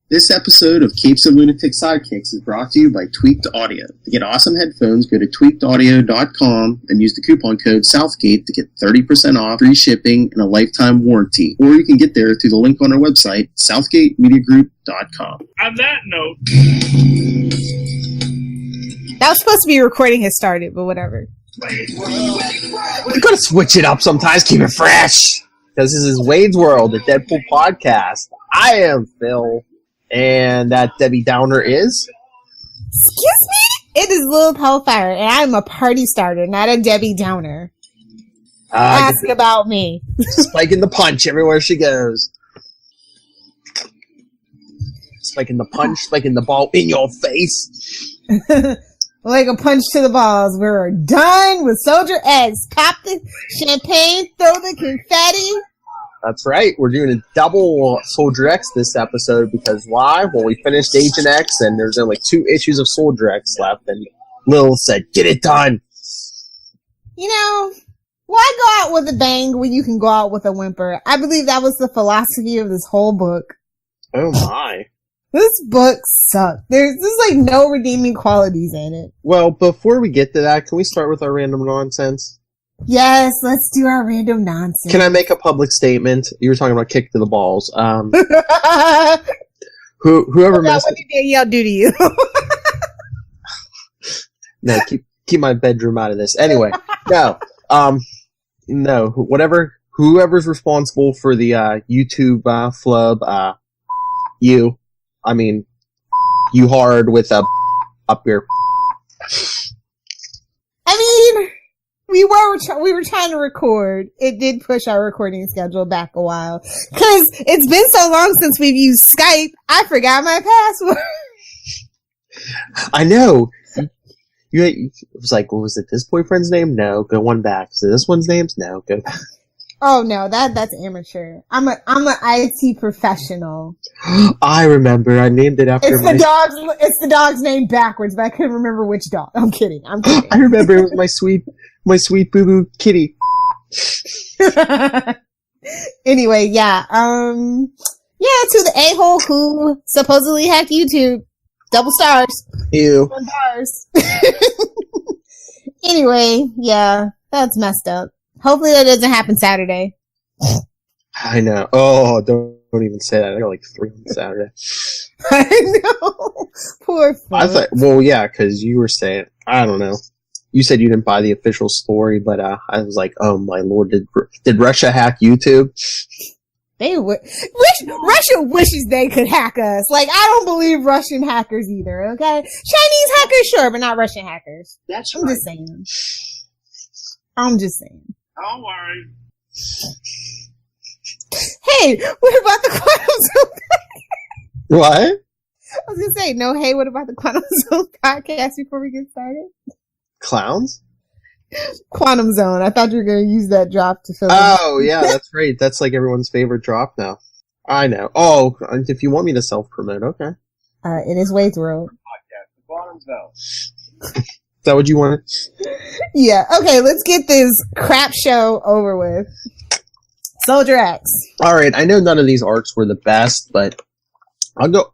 This episode of Capes of Lunatic Sidekicks is brought to you by Tweaked Audio. To get awesome headphones, go to tweakedaudio.com and use the coupon code Southgate to get 30% off, free shipping, and a lifetime warranty. Or you can get there through the link on our website, southgatemediagroup.com. On that note... That was supposed to be recording had started, but whatever. We're going to switch it up sometimes, keep it fresh. Because this is Wade's World, the Deadpool podcast. I am Phil. And that Debbie Downer is? Excuse me? It is Lilith Hellfire, and I'm a party starter, not a Debbie Downer. Ask about me. Spiking the punch everywhere she goes. Spiking the punch, spiking the ball in your face. Like a punch to the balls. We're done with Soldier X. Pop the champagne, throw the confetti. That's right. We're doing a double Soldier X this episode because why? Well, we finished Agent X and there's only 2 issues of Soldier X left. And Lil said, get it done. You know, why go out with a bang when you can go out with a whimper? I believe that was the philosophy of this whole book. Oh my. This book sucked. There's like no redeeming qualities in it. Well, before we get to that, can we start with our random nonsense? Yes, let's do our random nonsense. Can I make a public statement? You were talking about kick to the balls. Whoever messed what did Danielle do to you? No, keep my bedroom out of this. Anyway, no, whoever's responsible for the YouTube flub, you hard with a up your. I mean. We were trying to record. It did push our recording schedule back a while. Cause it's been so long since we've used Skype, I forgot my password. I know. It was like, what was it, this boyfriend's name? No, go one back. So this one's name's? No, go back. Oh no, that's amateur. I'm a IT professional. I remember. I named it after It's the dog's name backwards, but I couldn't remember which dog. I'm kidding. I remember it was my sweet boo-boo kitty. Anyway, yeah. To the a-hole who supposedly hacked YouTube. Double stars. Ew. 1 bars. Anyway, yeah, that's messed up. Hopefully that doesn't happen Saturday. I know. Oh, don't even say that. I got like 3 on Saturday. I know. Poor folks. I thought, well, yeah, because you were saying, I don't know. You said you didn't buy the official story, but I was like, oh my lord, did Russia hack YouTube? Russia wishes they could hack us. Like, I don't believe Russian hackers either, okay? Chinese hackers, sure, but not Russian hackers. That's I'm just saying. Don't worry. Hey, what about the Quantum Zone? What? I was gonna say, no, hey, what about the Quantum Zone podcast before we get started? Clowns? Quantum Zone. I thought you were gonna use that drop to fill. Oh, yeah, that's right. That's like everyone's favorite drop now. I know. Oh, if you want me to self-promote, okay. In his Wade's World. Podcast, the Quantum Zone. Is that what you wanted? Yeah. Okay, let's get this crap show over with. Soldier X. Alright, I know none of these arcs were the best, but I'll go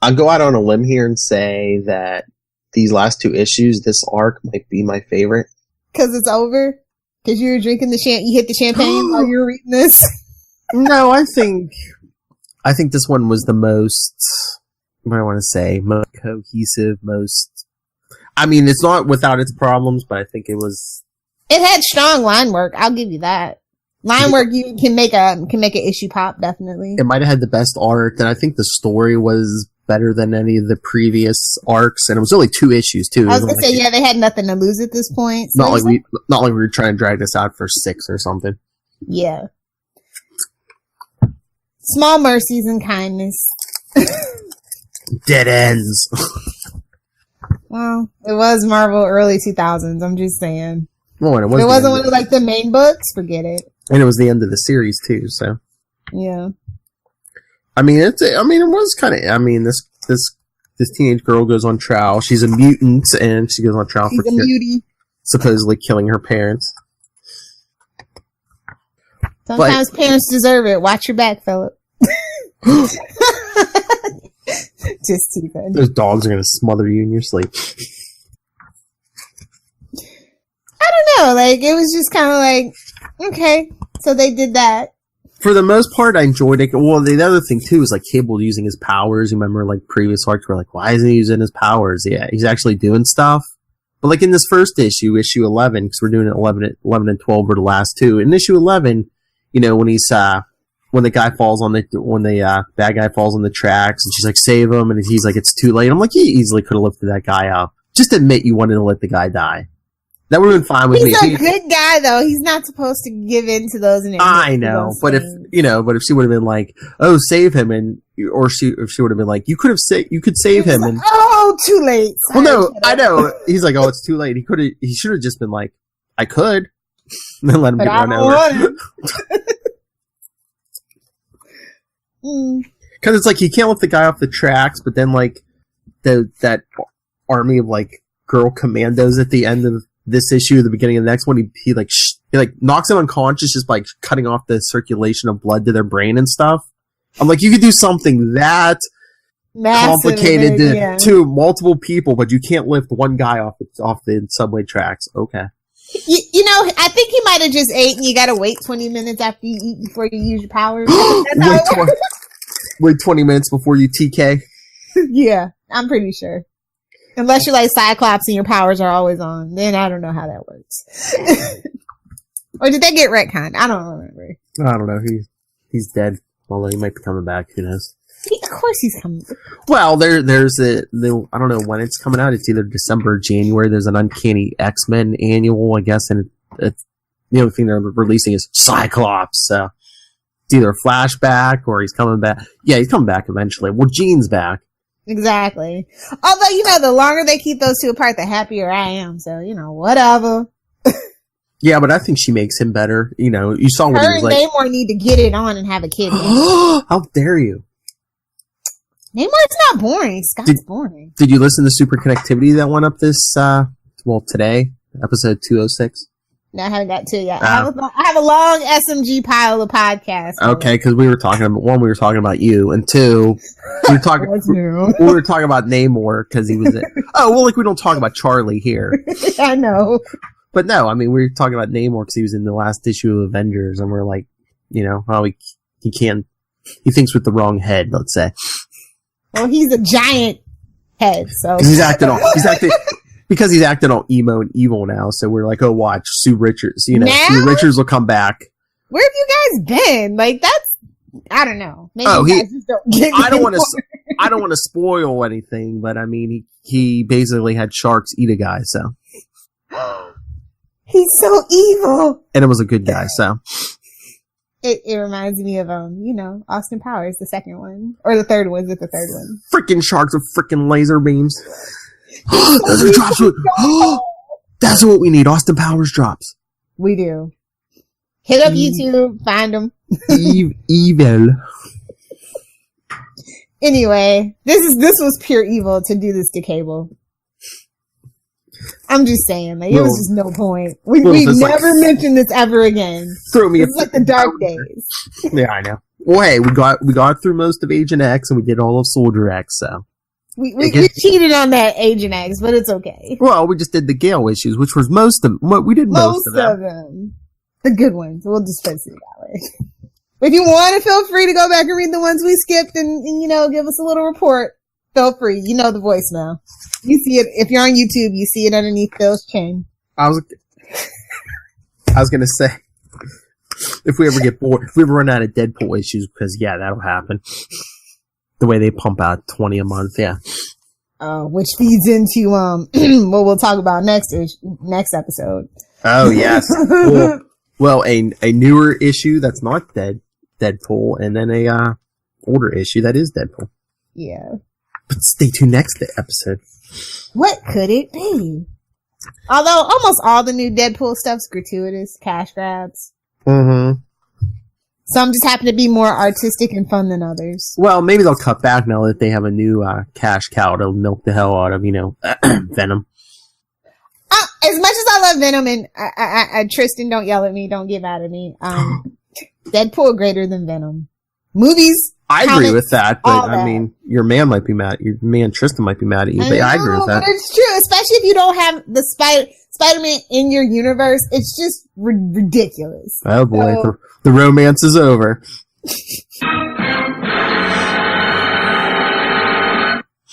out on a limb here and say that these last 2 issues, this arc might be my favorite. Cause it's over? Cause you were drinking you hit the champagne while you were reading this? No, I think this one was the most, what do I want to say, most cohesive, it's not without its problems, but I think it was. It had strong line work. I'll give you that. Line work, you can make an issue pop, definitely. It might have had the best art, and I think the story was better than any of the previous arcs, and it was only 2 issues too. I was gonna say, they had nothing to lose at this point. So not like we were trying to drag this out for 6 or something. Yeah. Small mercies and kindness. Dead ends. Well, it was Marvel early 2000s. I'm just saying. Well, it wasn't one of like the main books. Forget it. And it was the end of the series too. So. Yeah. It was kind of. This teenage girl goes on trial. She's a mutant, and she goes on trial for supposedly killing her parents. Sometimes parents deserve it. Watch your back, Philip. Just stupid. Those dogs are gonna smother you in your sleep. I don't know. Like, it was just kind of like, okay, so they did that. For the most part, I enjoyed it. Well, the other thing too is like Cable using his powers. You remember, like previous arcs were like, why isn't he using his powers? Yeah, he's actually doing stuff. But like in this first issue 11, because we're doing it 11 and 12 are the last two. In issue 11, you know, when he's when the guy falls on the bad guy falls on the tracks, and she's like, save him, and he's like, it's too late. I'm like, he easily could have lifted that guy up. Just admit you wanted to let the guy die. That would have been fine with me. He's a good guy, though. He's not supposed to give in to those. I know, but if she would have been like, "Oh, save him," if she would have been like, "You could save him," and oh, too late. Sorry, well, no, I know. He's like, "Oh, it's too late." He should have just been like, "I could," and then let him get run over. Because it's like you can't let the guy off the tracks, but then like that army of like girl commandos at the end of this issue, the beginning of the next one, he knocks him unconscious just by cutting off the circulation of blood to their brain and stuff. I'm like, you could do something that complicated to multiple people, but you can't lift one guy off the subway tracks. Okay. You know, I think he might have just ate, and you gotta wait 20 minutes after you eat before you use your powers. Wait 20 minutes before you TK. Yeah, I'm pretty sure. Unless you're like Cyclops and your powers are always on, then I don't know how that works. Or did they get retconned? I don't remember. I don't know. He's dead. Although he might be coming back. Who knows? Of course he's coming. Well, there's I don't know when it's coming out. It's either December or January. There's an Uncanny X-Men annual, I guess, and it's the only thing they're releasing is Cyclops. So it's either a flashback or he's coming back. Yeah, he's coming back eventually. Well, Jean's back. Exactly. Although, you know, the longer they keep those two apart, the happier I am. So, you know, whatever. Yeah, but I think she makes him better. You know, you saw what he was like. Namor need to get it on and have a kid. How dare you? Namor's not boring. Scott's boring. Did you listen to Super Connectivity that went up this, today? Episode 206? No, I haven't got to it yet. I have a long SMG pile of podcasts. Okay, because we were talking about you, and two, we were talking about Namor because he was in. Oh, well, like we don't talk about Charlie here. I know. But no, I mean, we were talking about Namor because he was in the last issue of Avengers, and we're like, you know, how he thinks with the wrong head, let's say. Well, he's a giant head, so. Because he's acting all emo and evil now, so we're like, oh, watch, Sue Richards, you know, Sue Richards will come back. Where have you guys been? Like, that's, I don't know. Maybe you guys just don't get I don't want to spoil anything, but I mean, he basically had sharks eat a guy, so. He's so evil. And it was a good guy, so. It reminds me of, Austin Powers, the second one. Or the third one. Is it the third one? Freaking sharks with freaking laser beams. Those are drops. That's what we need. Austin Powers drops. We do. Hit up YouTube. Find them. Evil. Anyway, this was pure evil to do this to Cable. I'm just saying, like, it was just no point. We've never mentioned this ever again. It's like the dark days. Yeah, I know. Well, hey, we got through most of Agent X and we did all of Soldier X, so. We cheated on that Agent X, but it's okay. Well, we just did the Gale issues, which was most of them. The good ones. We'll dispense it that way. If you want to, feel free to go back and read the ones we skipped and give us a little report. Feel free. You know the voicemail. You see it. If you're on YouTube, you see it underneath Phil's chin. I was going to say, if we ever get bored, if we ever run out of Deadpool issues, because, yeah, that'll happen. The way they pump out 20 a month, yeah. Which feeds into, what we'll talk about next episode. Oh, yes. Well, a newer issue that's not Deadpool, and then a older issue that is Deadpool. Yeah. But stay tuned next episode. What could it be? Although almost all the new Deadpool stuff's gratuitous, cash grabs. Mm-hmm. Some just happen to be more artistic and fun than others. Well, maybe they'll cut back now that they have a new cash cow to milk the hell out of, Venom. As much as I love Venom, and Tristan, don't yell at me, don't get mad at me. Deadpool greater than Venom. Movies, I agree with that, but all that. I mean, your man might be mad. Your man Tristan might be mad at you, but I agree with that. But it's true, especially if you don't have the Spider-Man in your universe. It's just ridiculous. Oh boy, the romance is over.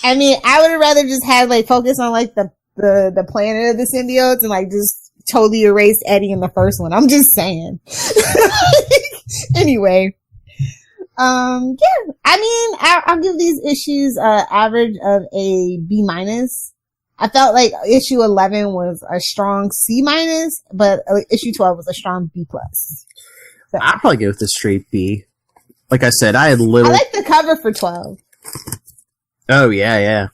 I mean, I would have rather just had like focus on like the planet of the symbiotes and like just totally erased Eddie in the first one. I'm just saying. Anyway, yeah. I mean, I'll give these issues average of a B-. I felt like issue 11 was a strong C-, but issue 12 was a strong B+. So. I'll probably go with a straight B. Like I said, I like the cover for 12. Oh, yeah.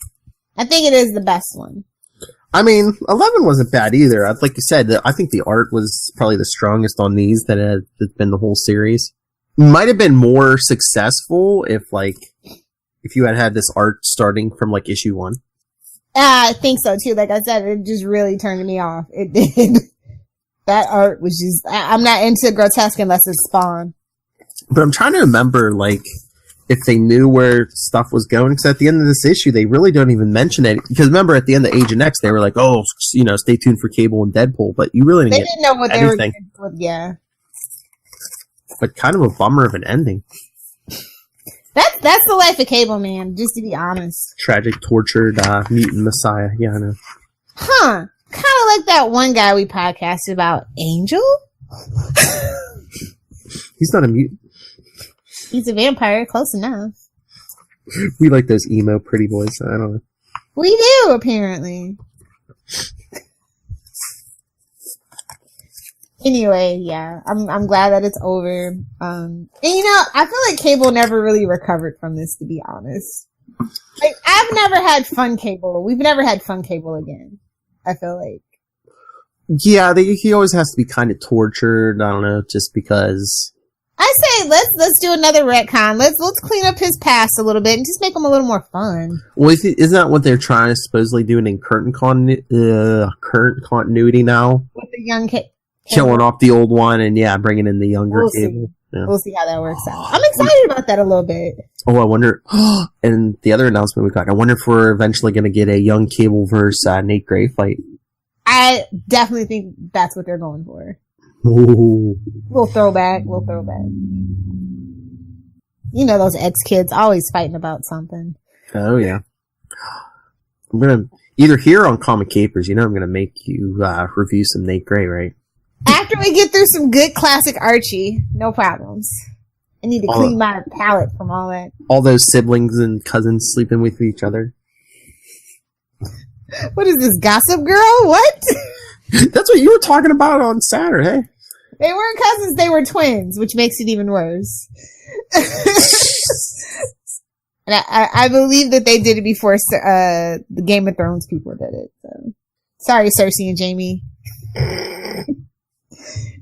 I think it is the best one. I mean, 11 wasn't bad either. Like you said, I think the art was probably the strongest on these that has been the whole series. Might have been more successful if you had this art starting from like issue 1. I think so too. Like I said, it just really turned me off. It did. That art was just, I'm not into grotesque unless it's Spawn. But I'm trying to remember, like, if they knew where stuff was going, because at the end of this issue, they really don't even mention it. Because remember, at the end of Agent X, they were like, "Oh, stay tuned for Cable and Deadpool," but you really didn't know what anything. they were. Yeah, but kind of a bummer of an ending. That's the life of Cable, man. Just to be honest, tragic, tortured mutant messiah. Yeah, I know. Huh? Kind of like that one guy we podcasted about, Angel. He's not a mutant. He's a vampire, close enough. We like those emo pretty boys. I don't know. We do, apparently. Anyway, yeah, I'm glad that it's over. And I feel like Cable never really recovered from this, to be honest. Like, I've never had fun Cable. We've never had fun Cable again. I feel like. Yeah, he always has to be kind of tortured. I don't know, just because. I say let's do another retcon. Let's clean up his past a little bit and just make him a little more fun. Well, isn't that what they're trying to supposedly do in current continuity now? With the young kid. Killing off the old one and bringing in the younger Cable. Yeah. We'll see how that works out. I'm excited about that a little bit. Oh, I wonder. And the other announcement we got, I wonder if we're eventually going to get a young Cable versus Nate Gray fight. I definitely think that's what they're going for. Ooh. We'll throw back. Those ex-kids always fighting about something. Oh, yeah. I'm going to, either here on Comic Capers, I'm going to make you review some Nate Gray, right? After we get through some good classic Archie, no problems. I need to clean my palate from all that. All those siblings and cousins sleeping with each other. What is this, Gossip Girl? What? That's what you were talking about on Saturday. They weren't cousins, they were twins, which makes it even worse. And I believe that they did it before the Game of Thrones people did it. So. Sorry, Cersei and Jamie.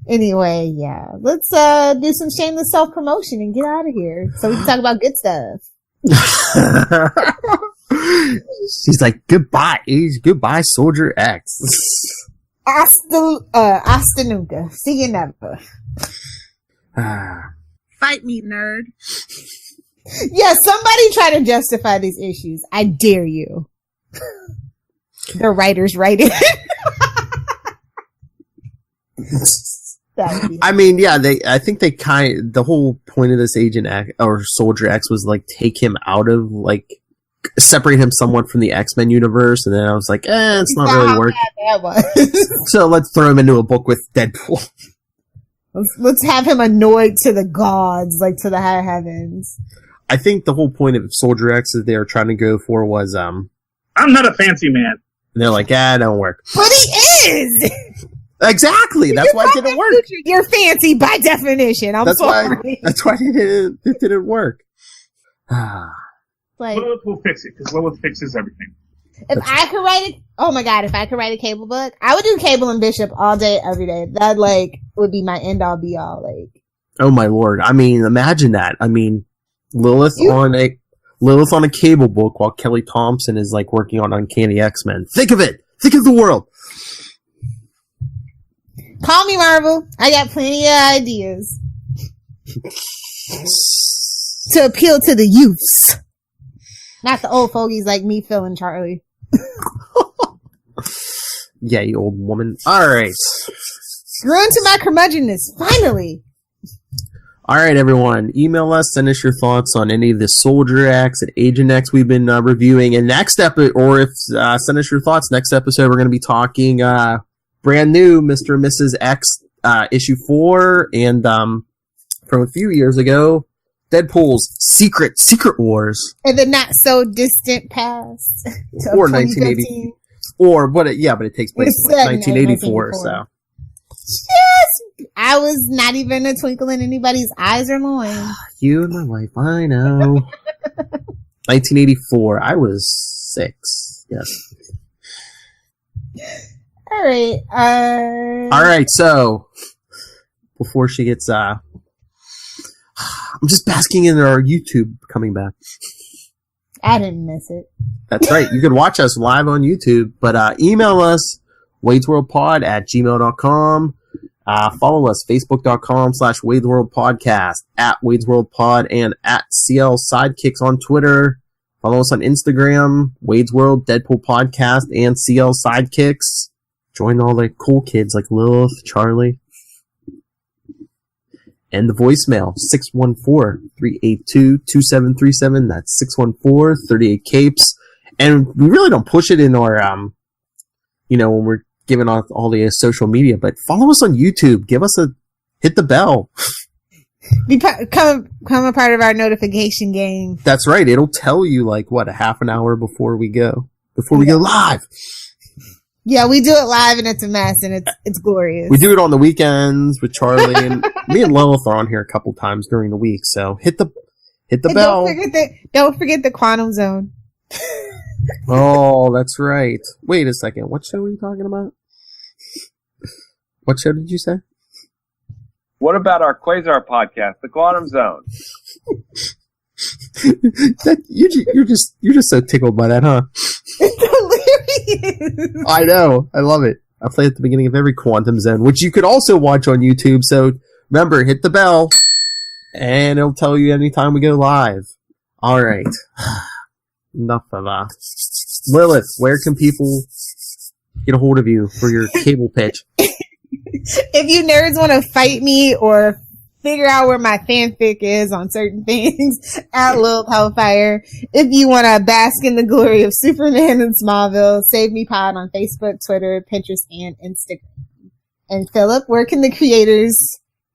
Anyway, yeah. Let's do some shameless self-promotion and get out of here so we can talk about good stuff. She's like, goodbye, Soldier X. Hasta nunca. See you never. Fight me, nerd. Yeah, somebody try to justify these issues. I dare you. The writers write it. I mean, yeah, I think the whole point of this Agent X or Soldier X was like take him out of separate him somewhat from the X-Men universe, and then I was like, it's not really working. That was. So let's throw him into a book with Deadpool. Let's have him annoyed to the gods, to the high heavens. I think the whole point of Soldier X that they were trying to go for was, I'm not a fancy man. And they're like, it don't work. But he is! Exactly! That's why it didn't work. You're fancy by definition. That's sorry. That's why it didn't work. Lilith will fix it, because Lilith fixes everything. If I could write a Cable book, I would do Cable and Bishop all day, every day. That, would be my end-all, be-all, Oh my lord. I mean, imagine that. I mean, Lilith on a Cable book while Kelly Thompson is, working on Uncanny X-Men. Think of it! Think of the world! Call me, Marvel. I got plenty of ideas. to appeal to the youths. Not the old fogies like me, Phil, and Charlie. Yeah, you old woman. Alright. Grew into my curmudgeonness, finally. Alright, everyone. Email us, send us your thoughts on any of the Soldier X and Agent X we've been reviewing. And next episode, or if send us your thoughts, next episode we're going to be talking brand new Mr. and Mrs. X issue 4, and from a few years ago, Deadpool's Secret Wars. In the not so distant past. Or 1980. Or, but it takes place in 1984, so. Yes! I was not even a twinkle in anybody's eyes or loins. You and my wife, I know. 1984. I was 6. Yes. Alright, Alright, so, before she gets, I'm just basking in our YouTube coming back. I didn't miss it. That's right. You can watch us live on YouTube, but email us, wadesworldpod@gmail.com. Follow us, facebook.com/wadesworldpodcast, @wadesworldpod, and @CL Sidekicks on Twitter. Follow us on Instagram, Wade's World, Deadpool Podcast, and CL Sidekicks. Join all the cool kids like Lilith, Charlie. And the voicemail, 614-382-2737. That's 614-38-CAPES. And we really don't push it in our, when we're giving out all the social media, but follow us on YouTube. Hit the bell. Become a part of our notification gang. That's right. It'll tell you, a half an hour before we go live. Yeah, we do it live and it's a mess and it's glorious. We do it on the weekends with Charlie, and me and Lilith are on here a couple times during the week, so hit the bell. Don't forget the Quantum Zone. Oh, that's right. Wait a second. What show are you talking about? What show did you say? What about our Quasar podcast, The Quantum Zone? You're just so tickled by that, huh? It's hilarious. I know. I love it. I play at the beginning of every Quantum Zone, which you could also watch on YouTube. So remember, hit the bell, and it'll tell you anytime we go live. All right. Enough of Lilith, where can people get a hold of you for your cable pitch? If you nerds want to fight me or figure out where my fanfic is on certain things, @Lilith Hellfire. If you want to bask in the glory of Superman and Smallville, Save Me Pod on Facebook, Twitter, Pinterest, and Instagram. And Philip, where can the creators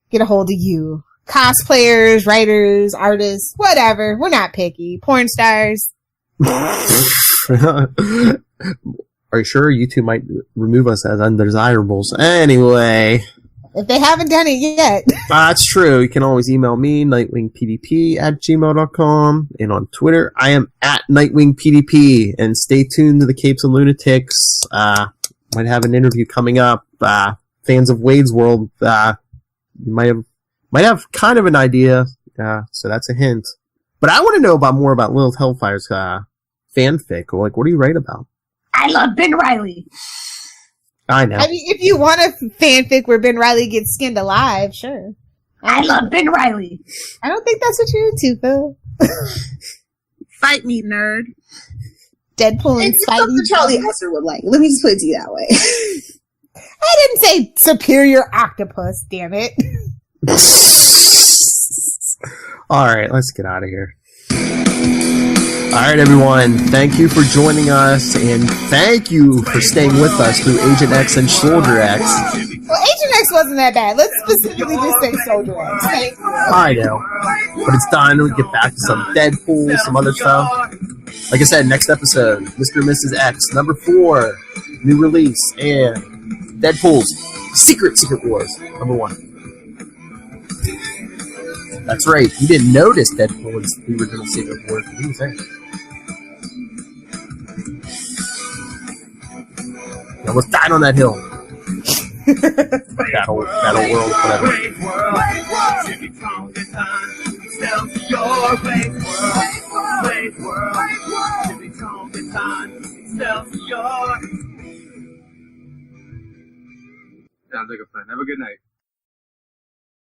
get a hold of you? Cosplayers, writers, artists, whatever. We're not picky. Porn stars. Are you sure? YouTube might remove us as undesirables. Anyway. If they haven't done it yet. That's true. You can always email me, nightwingpdp@gmail.com. And on Twitter, I am @nightwingpdp. And stay tuned to the Capes and Lunatics. Might have an interview coming up. Fans of Wade's World, might have kind of an idea. So that's a hint. But I want to know more about Lilith Hellfire's fanfic. What do you write about? I love Ben Reilly. I know. I mean, if you want a fanfic where Ben Reilly gets skinned alive, sure. I love Ben Reilly. I don't think that's what you're into, Phil. Fight me, nerd. Deadpool and It's Spidey. something Charlie Esser would like. Let me just put it to you that way. I didn't say superior octopus, damn it. Alright, let's get out of here. Alright, everyone. Thank you for joining us, and thank you for staying with us through Agent X and Soldier X. Well, Agent X wasn't that bad. Let's specifically just say Soldier X. Thank you. I know. But it's done. We get back to some Deadpool, some other stuff. Like I said, next episode, Mr. and Mrs. X, number 4, new release, and Deadpool's Secret Wars, number 1. That's right. You didn't notice Deadpool was the original Secret Wars. What do you think? You almost died on that hill. that old world, whatever. Sounds like a plan. Have a good night.